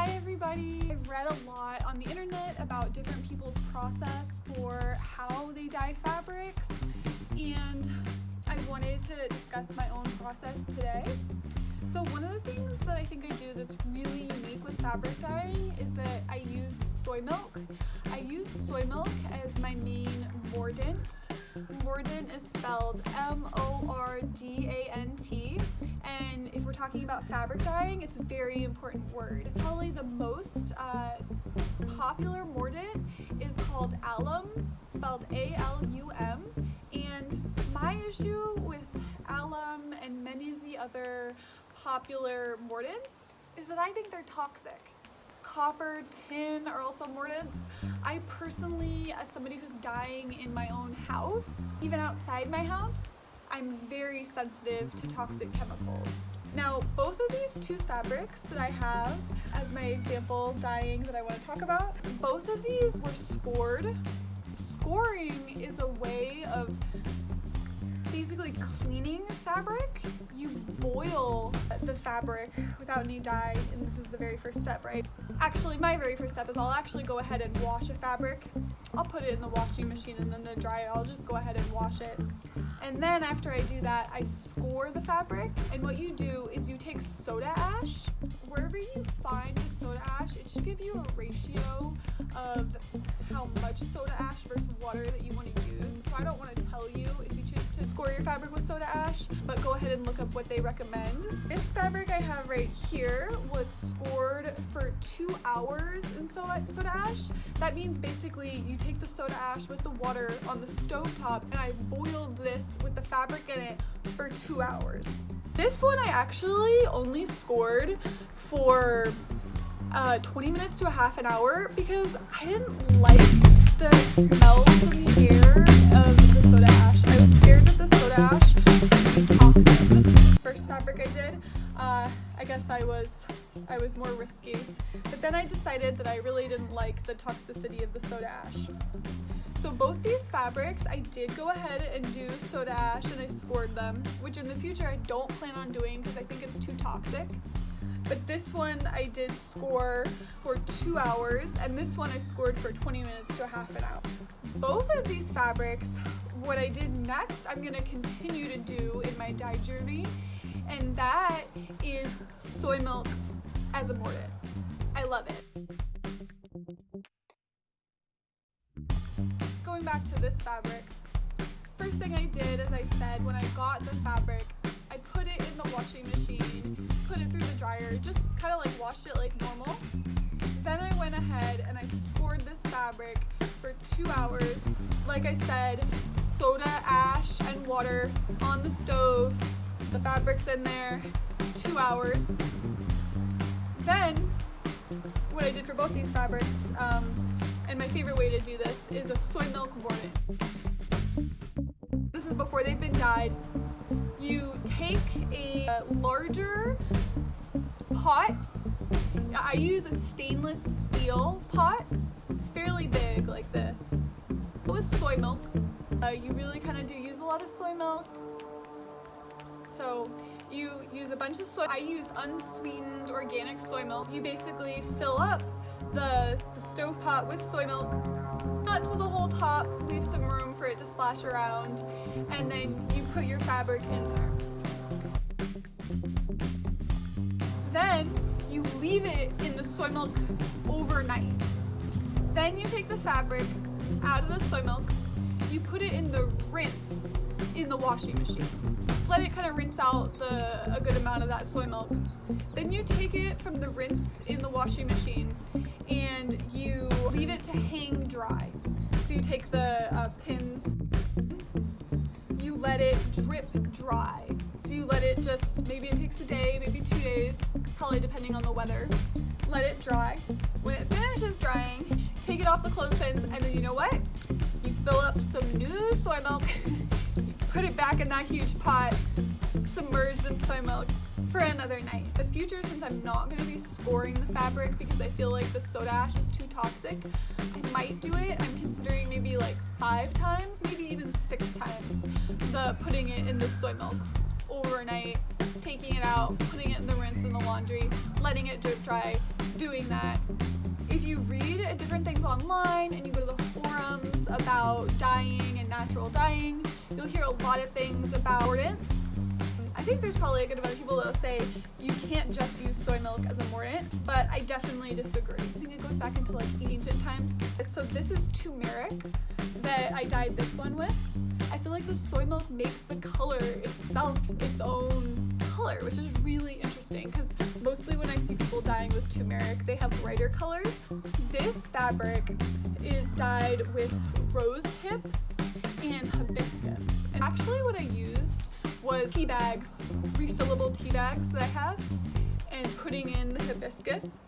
Hi everybody! I've read a lot on the internet about different people's process for how they dye fabrics, and I wanted to discuss my own process today. So one of the things that I think I do that's really unique with fabric dyeing is that I use soy milk. I use soy milk as my main mordant. Mordant is spelled M-O-R-D-A-N-T, and if we're talking about fabric dyeing, it's a very important word. Probably the most popular mordant is called alum, spelled A-L-U-M, and my issue with alum and many of the other popular mordants is that I think they're toxic. Copper, tin are also mordants. I personally, as somebody who's dyeing in my own house, even outside my house, I'm very sensitive to toxic chemicals. Now, both of these two fabrics that I have as my example dyeing that I want to talk about, both of these were scored. Scoring is a way of basically cleaning fabric. You boil the fabric without any dye, and this is the very first step, right? Actually, my very first step is I'll actually go ahead and wash a fabric. I'll put it in the washing machine, and then to dry it, I'll just go ahead and wash it. And then after I do that, I score the fabric, and what you do is you take soda ash. Wherever you find the soda ash, it should give you a ratio of how much soda ash versus water that you want to use. So I don't want to tell you if you choose to score your fabric with soda ash, but go ahead and look up what they recommend. This fabric I have right here was scored for 2 hours in soda ash. That means basically you take the soda ash with the water on the stovetop, and I boiled this with the fabric in it for 2 hours. This one I actually only scored for 20 minutes to a half an hour because I didn't like the smells in the air of the soda ash. I was scared that the soda ash would be toxic. This was the first fabric I did. I guess I was more risky. But then I decided that I really didn't like the toxicity of the soda ash. So both these fabrics, I did go ahead and do soda ash and I scored them, which in the future I don't plan on doing because I think it's too toxic. But this one I did score for 2 hours, and this one I scored for 20 minutes to a half an hour. Both of these fabrics, what I did next, I'm going to continue to do in my dye journey, and that is soy milk as a mordant. I love it. Going back to this fabric, first thing I did, as I said, when I got the fabric, I put it in the washing machine, put it through the dryer, just kind of like washed it like normal. Then I went ahead and I scored this fabric for 2 hours. Like I said, soda ash and water on the stove, the fabric's in there, 2 hours. Then, what I did for both these fabrics, and my favorite way to do this, is a soy milk mordant. This is before they've been dyed. You take a larger pot. I use a stainless steel pot. It's fairly big, like this. With soy milk. You really kind of do use a lot of soy milk. So you use a bunch of soy. I use unsweetened organic soy milk. You basically fill up the stove pot with soy milk, not to the whole top, leave some room for it to splash around, and then you put your fabric in there. Then you leave it in the soy milk overnight. Then you take the fabric out of the soy milk, you put it in the rinse in the washing machine. Let it kind of rinse out a good amount of that soy milk. Then you take it from the rinse in the washing machine and you leave it to hang dry. So you take the pins, you let it drip dry. So you let it just, maybe it takes a day, maybe 2 days, probably depending on the weather. Let it dry. When it finishes drying, take it off the clothespins, and then you know what? You fill up some new soy milk, you put it back in that huge pot, submerged in soy milk for another night. In the future, since I'm not going to be scoring the fabric because I feel like the soda ash is too toxic, I might do it. I'm considering maybe like 5 times, maybe even 6 times, putting it in the soy milk overnight, taking it out, putting it in the rinse in the laundry, letting it drip dry, doing that. If you read different things online and you go to the forums about dyeing and natural dyeing, you'll hear a lot of things about mordants. I think there's probably a good amount of people that'll say you can't just use soy milk as a mordant, but I definitely disagree. I think it goes back into like ancient times. So this is turmeric that I dyed this one with. I feel like the soy milk makes the color itself its own color, which is really interesting because mostly when I see people dyeing with turmeric, they have brighter colors. This fabric is dyed with rose hips and hibiscus. And actually what I used was tea bags, refillable tea bags that I have, and putting in the hibiscus.